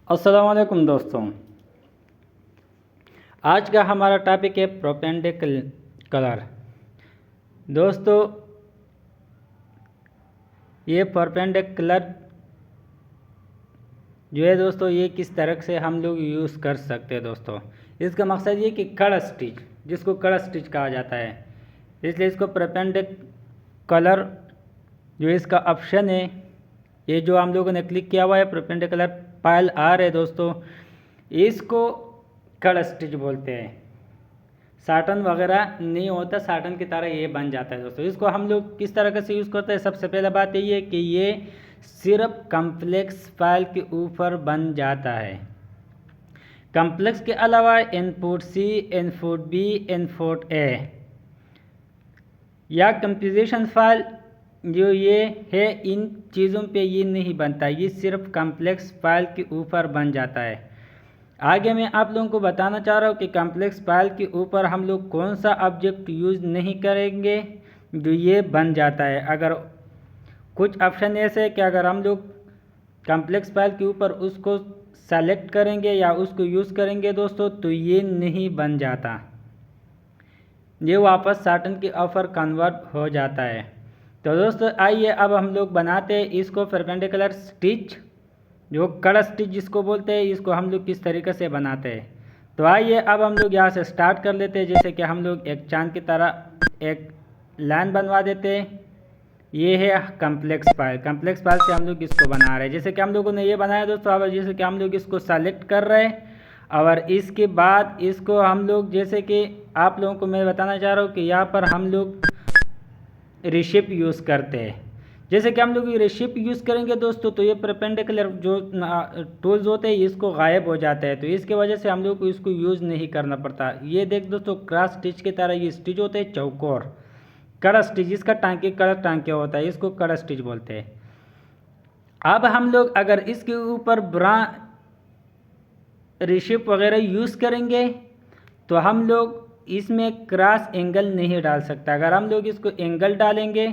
अस्सलाम वालेकुम दोस्तों। आज का हमारा टॉपिक है परपेंडिकुलर। दोस्तों, ये परपेंडिकुलर जो है दोस्तों, ये किस तरह से हम लोग यूज़ कर सकते हैं दोस्तों। इसका मकसद ये कि कड़ स्टिच, जिसको कड़ स्टिच कहा जाता है, इसलिए इसको परपेंडिकुलर जो इसका ऑप्शन है, ये जो हम लोगों ने क्लिक किया हुआ है परपेंडिकुलर पायल आर है दोस्तों, इसको कड़ स्टिच बोलते हैं। साटन वगैरह नहीं होता, साटन की तरह ये बन जाता है दोस्तों। इसको हम लोग किस तरह से यूज़ करते हैं, सबसे पहले बात यही है कि ये सिर्फ कम्प्लेक्स फाइल के ऊपर बन जाता है। कम्प्लेक्स के अलावा input C, input B, input A या कंपोजिशन फाइल जो ये है, इन चीज़ों पे ये नहीं बनता, ये सिर्फ कम्प्लेक्स फाइल के ऊपर बन जाता है। आगे मैं आप लोगों को बताना चाह रहा हूँ कि कम्प्लेक्स फाइल के ऊपर हम लोग कौन सा ऑब्जेक्ट यूज़ नहीं करेंगे जो ये बन जाता है। अगर कुछ ऑप्शन ऐसे है कि अगर हम लोग कम्प्लेक्स फाइल के ऊपर उसको सेलेक्ट करेंगे या उसको यूज़ करेंगे दोस्तों, तो ये नहीं बन जाता, ये वापस साटन के ऑफर कन्वर्ट हो जाता है। तो दोस्तों आइए अब हम लोग बनाते हैं इसको परपेंडिकुलर स्टिच, जो कड़ स्टिच जिसको बोलते हैं, इसको हम लोग किस तरीके से बनाते हैं। तो आइए अब हम लोग यहाँ से स्टार्ट कर लेते हैं। जैसे कि हम लोग एक चांद की तरह एक लाइन बनवा देते हैं। ये है कम्प्लेक्स फाइल से हम लोग इसको बना रहे हैं। जैसे कि हम लोगों ने ये बनाया दोस्तों, अब जैसे कि हम लोग इसको सेलेक्ट कर रहे हैं और इसके बाद इसको हम लोग, जैसे कि आप लोगों को मैं बताना चाह रहा हूँ कि यहाँ पर हम लोग रिशिप यूज़ करते हैं। जैसे कि हम लोग ये रेशिप यूज़ करेंगे दोस्तों, तो ये परपेंडिकुलर जो टूल्स होते हैं इसको गायब हो जाता है, तो इसके वजह से हम लोग को इसको यूज़ नहीं करना पड़ता। ये देख दोस्तों, क्रॉस स्टिच की तरह ये स्टिच होते हैं चौकोर। कड़ स्टिच, इसका टांके कड़ टांके होता है, इसको कड़ स्टिच बोलते हैं। अब हम लोग अगर इसके ऊपर रिशिप वगैरह यूज़ करेंगे तो हम लोग इसमें क्रॉस एंगल नहीं डाल सकता। अगर हम लोग इसको एंगल डालेंगे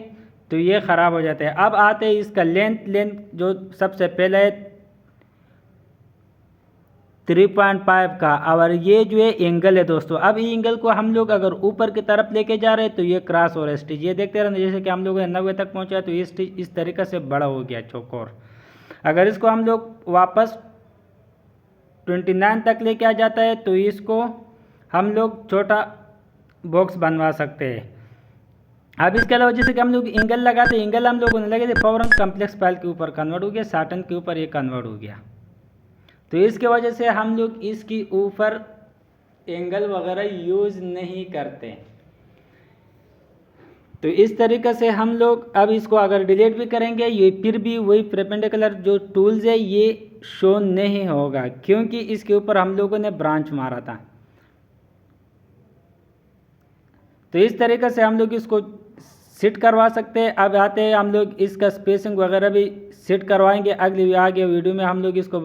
तो ये ख़राब हो जाता है। अब आते हैं इसका लेंथ जो सबसे पहले है 3.5 का, और ये जो है एंगल है दोस्तों। अब ये एंगल को हम लोग अगर ऊपर की तरफ लेके जा रहे हैं तो ये क्रॉस हो रहा है स्टिच, ये देखते रहना। जैसे कि हम लोग 90 तक पहुंचा तो ये स्टिच इस तरीके से बड़ा हो गया चौकोर। अगर इसको हम लोग वापस 29 तक लेके आ जाता है तो इसको हम लोग छोटा बॉक्स बनवा सकते हैं। अब इसके अलावा जैसे कि हम लोग एंगल लगाते हैं, एंगल हम लोगों ने लगे थे, फौरन कम्प्लेक्स फाइल के ऊपर कन्वर्ट हो गया, साटन के ऊपर ये कन्वर्ट हो गया। तो इसके वजह से हम लोग इसकी ऊपर एंगल वगैरह यूज़ नहीं करते। तो इस तरीके से हम लोग अब इसको अगर डिलीट भी करेंगे, ये फिर भी वही परपेंडिकुलर जो टूल्स है ये शो नहीं होगा, क्योंकि इसके ऊपर हम लोगों ने ब्रांच मारा था। तो इस तरीके से हम लोग इसको सेट करवा सकते हैं। अब आते हैं हम लोग इसका स्पेसिंग वगैरह भी सेट करवाएंगे। आगे वीडियो में हम लोग इसको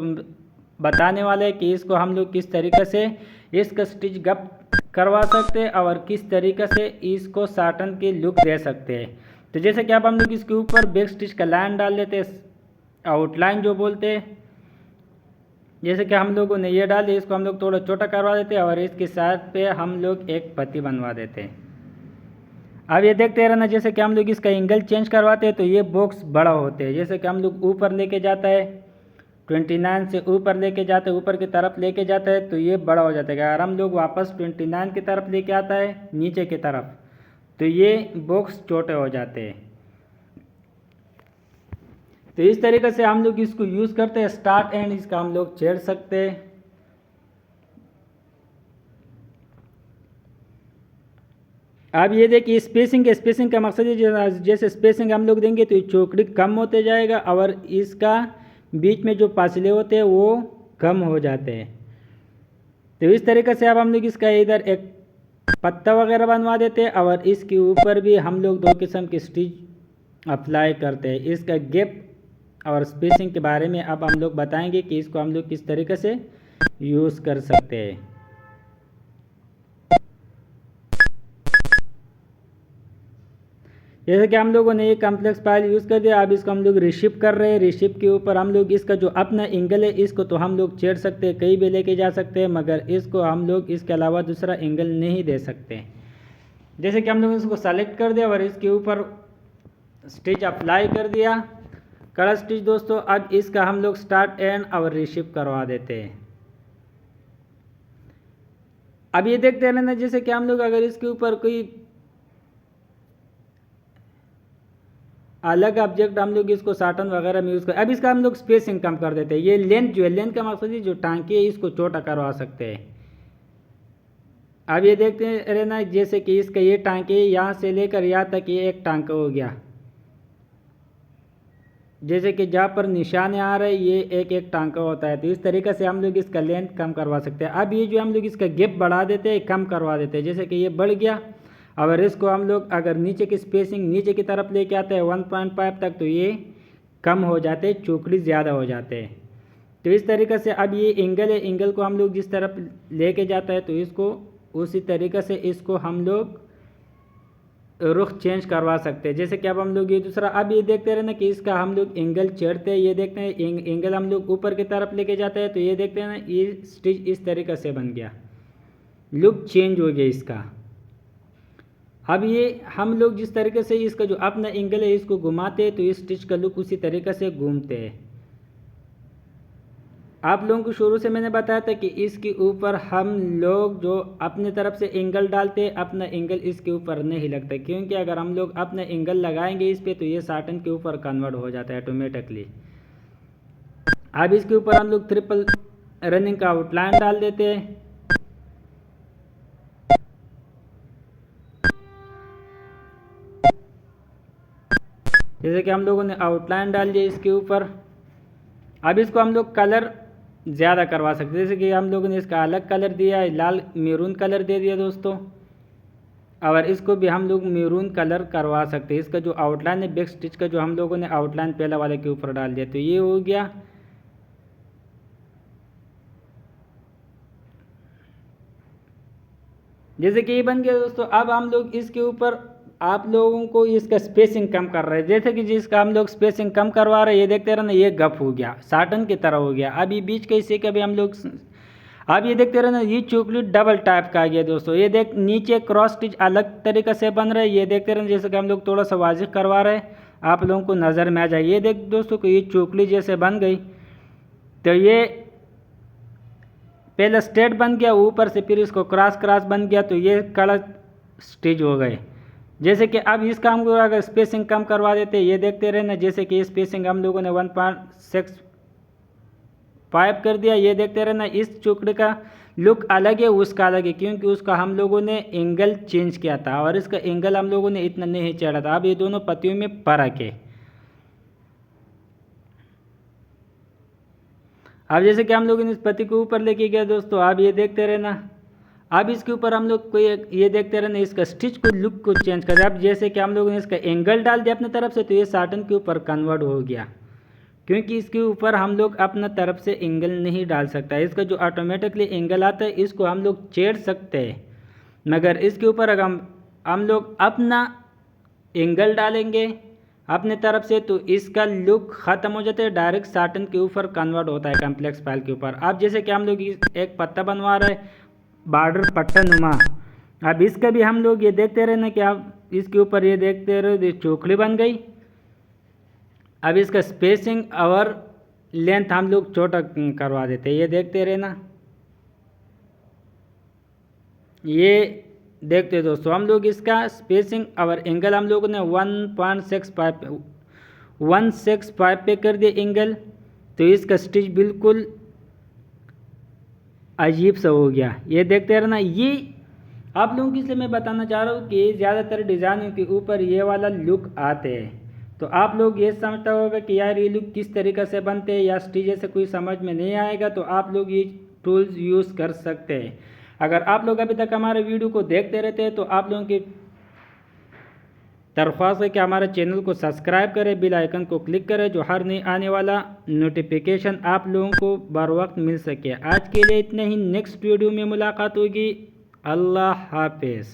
बताने वाले हैं कि इसको हम लोग किस तरीके से इसका स्टिच गप करवा सकते हैं और किस तरीके से इसको साटन की लुक दे सकते हैं। तो जैसे कि अब हम लोग इसके ऊपर बैक स्टिच का लाइन डाल देते हैं, आउटलाइन जो बोलते हैं। जैसे कि हम लोगों ने ये डाल दिया, इसको हम लोग थोड़ा छोटा करवा देते हैं और इसके साथ पे हम लोग एक पत्ती बनवा देते हैं। अब ये देखते रहना, जैसे कि हम लोग इसका एंगल चेंज करवाते हैं तो ये बॉक्स बड़ा होते हैं। जैसे कि हम लोग ऊपर लेके जाता है 29 से ऊपर लेके जाते हैं, ऊपर की तरफ लेके जाता है तो ये बड़ा हो जाता है। अगर हम लोग वापस 29 की तरफ लेके आता है नीचे की तरफ तो ये बॉक्स छोटे हो जाते हैं। तो इस तरीके से हम लोग इसको यूज़ करते हैं। स्टार्ट एंड इसका हम लोग छेड़ सकते हैं। अब ये देखिए स्पेसिंग का मकसद है, जैसे स्पेसिंग हम लोग देंगे तो ये चौकड़ी कम होते जाएगा और इसका बीच में जो फासले होते हैं वो कम हो जाते हैं। तो इस तरीके से अब हम लोग इसका इधर एक पत्ता वगैरह बनवा देते हैं और इसके ऊपर भी हम लोग 2 किस्म की स्टिच अप्लाई करते हैं। इसका गैप और स्पेसिंग के बारे में अब हम लोग बताएंगे कि इसको हम लोग किस तरीके से यूज़ कर सकते हैं। जैसे कि हम लोगों ने ये कम्प्लेक्स फाइल यूज़ कर दिया, अब इसको हम लोग रिशिप कर रहे हैं। रिशिप के ऊपर हम लोग इसका जो अपना एंगल है इसको तो हम लोग छेड़ सकते हैं, कहीं भी लेके जा सकते हैं, मगर इसको हम लोग इसके अलावा दूसरा एंगल नहीं दे सकते। जैसे कि हम लोग इसको सेलेक्ट कर दिया और इसके ऊपर स्टिच अप्लाई कर दिया, कड़ा स्टिच दोस्तों। अब इसका हम लोग स्टार्ट एंड और रिशिप करवा देते हैं। अब ये देखते हैं ना, जैसे कि हम लोग अगर इसके ऊपर कोई अलग ऑब्जेक्ट हम लोग इसको साटन वगैरह में यूज़ कर, अब इसका हम लोग स्पेसिंग कम कर देते हैं। ये लेंथ जो है, लेंथ का मकसद है जो टांके है इसको छोटा करवा सकते हैं। अब ये देखते हैं रहना, जैसे कि इसका ये टांके यहाँ से लेकर यहाँ तक ये एक टांका हो गया, जैसे कि जहाँ पर निशान आ रहे हैं ये एक एक टांका होता है। तो इस तरीके से हम लोग इसका लेंथ कम करवा सकते हैं। अब ये जो हम लोग इसका गैप बढ़ा देते हैं, कम करवा देते हैं, जैसे कि ये बढ़ गया। अगर इसको हम लोग अगर नीचे की स्पेसिंग नीचे की तरफ लेके आते हैं 1.5 तक, तो ये कम हो जाते हैं, चौकड़ी ज़्यादा हो जाते हैं। तो इस तरीके से अब ये एंगल है, एंगल को हम लोग जिस तरफ लेके जाता है तो इसको उसी तरीके से इसको हम लोग रुख चेंज करवा सकते हैं। जैसे कि अब हम लोग ये दूसरा, अब ये देखते रहे ना कि इसका हम लोग एंगल चढ़ते हैं, ये देखते हैं एंगल हम लोग ऊपर की तरफ लेके जाते हैं, तो ये देखते हैं ना ये स्टिच इस तरीके से बन गया, लुक चेंज हो गया इसका। अब ये हम लोग जिस तरीके से इसका जो अपना एंगल है इसको घुमाते हैं तो इस स्टिच का लुक उसी तरीके से घूमते हैं। आप लोगों को शुरू से मैंने बताया था कि इसके ऊपर हम लोग जो अपने तरफ से एंगल डालते हैं, अपना एंगल इसके ऊपर नहीं लगता, क्योंकि अगर हम लोग अपना एंगल लगाएंगे इस पे तो ये साटन के ऊपर कन्वर्ट हो जाता है ऑटोमेटिकली। अब इसके ऊपर हम लोग ट्रिपल रनिंग का आउटलाइन डाल देते हैं। जैसे कि हम लोगों ने आउटलाइन डाल दिया इसके ऊपर। अब इसको हम लोग कलर ज़्यादा करवा सकते हैं, जैसे कि हम लोगों ने इसका अलग कलर दिया है, लाल मैरून कलर दे दिया दोस्तों, और इसको भी हम लोग मैरून कलर करवा सकते हैं। इसका जो आउटलाइन है बैक स्टिच का जो हम लोगों ने आउटलाइन पहला वाले के ऊपर डाल दिया, तो ये हो गया। जैसे कि ये बन गया दोस्तों। अब हम लोग इसके ऊपर आप लोगों को इसका स्पेसिंग कम कर रहे हैं, जैसे कि जिसका हम लोग स्पेसिंग कम करवा रहे हैं, ये देखते रहना ये गप हो गया, साटन की तरह हो गया। अब ये बीच के हिस्से का भी हम लोग, अब ये देखते रहना ये चोकली डबल टाइप का आ गया दोस्तों। ये देख नीचे क्रॉस स्टिच अलग तरीके से बन रहा है, ये देखते रहना जैसे कि हम लोग थोड़ा सा वाजिह करवा रहे हैं, आप लोगों को नज़र में आ जाए। ये देख दोस्तों कि ये चोकली जैसे बन गई, तो ये पहले स्ट्रेट बन गया, ऊपर से फिर इसको क्रॉस क्रॉस बन गया, तो ये कड़ा स्टिच हो गए। जैसे कि अब इसका हम लोग अगर स्पेसिंग कम करवा देते हैं, ये देखते रहना, जैसे कि स्पेसिंग हम लोगों ने 1.65 कर दिया, ये देखते रहना इस चुकड़े का लुक अलग है, उसका अलग है, क्योंकि उसका हम लोगों ने एंगल चेंज किया था और इसका एंगल हम लोगों ने इतना नहीं चढ़ा था। अब ये दोनों पत्तियों में फर्क है। अब जैसे कि हम लोगों ने इस पत्ती को ऊपर लेके गया दोस्तों, अब ये देखते रहना, अब इसके ऊपर हम लोग कोई ये देखते रहना इसका स्टिच को लुक को चेंज कर। अब जैसे कि हम लोगों ने इसका एंगल डाल दिया अपने तरफ से, तो ये साटन के ऊपर कन्वर्ट हो गया, क्योंकि इसके ऊपर हम लोग अपना तरफ से एंगल नहीं डाल सकता। इसका जो ऑटोमेटिकली एंगल आता है इसको हम लोग छेड़ सकते हैं, मगर इसके ऊपर अगर हम लोग अपना एंगल डालेंगे अपने तरफ से तो इसका लुक ख़त्म हो जाता है, डायरेक्ट साटन के ऊपर कन्वर्ट होता है कम्प्लेक्स फाइल के ऊपर। अब जैसे कि हम लोग एक पत्ता बनवा रहे हैं बॉर्डर पट्टा नुमा, अब इसका भी हम लोग ये देखते रहे ना कि आप इसके ऊपर ये देखते रहे चोखली बन गई। अब इसका स्पेसिंग और लेंथ हम लोग छोटा करवा देते हैं, ये देखते रहे ना, ये देखते दोस्तों हम लोग इसका स्पेसिंग और एंगल हम लोगों ने 1.65 पे कर दिया एंगल, तो इसका स्टिच बिल्कुल अजीब सा हो गया। ये देखते रहना, ये आप लोगों को इसलिए मैं बताना चाह रहा हूँ कि ज़्यादातर डिज़ाइनों के ऊपर ये वाला लुक आते हैं, तो आप लोग ये समझता होगा कि यार ये लुक किस तरीके से बनते हैं या स्टिच जैसे कोई समझ में नहीं आएगा, तो आप लोग ये टूल्स यूज़ कर सकते हैं। अगर आप लोग अभी तक हमारे वीडियो को देखते रहते हैं तो आप लोगों की दरख्वास्त है कि हमारे चैनल को सब्सक्राइब करें, बेल आइकन को क्लिक करें, जो हर नई आने वाला नोटिफिकेशन आप लोगों को बर वक्त मिल सके। आज के लिए इतने ही, नेक्स्ट वीडियो में मुलाकात होगी। अल्लाह हाफिज़।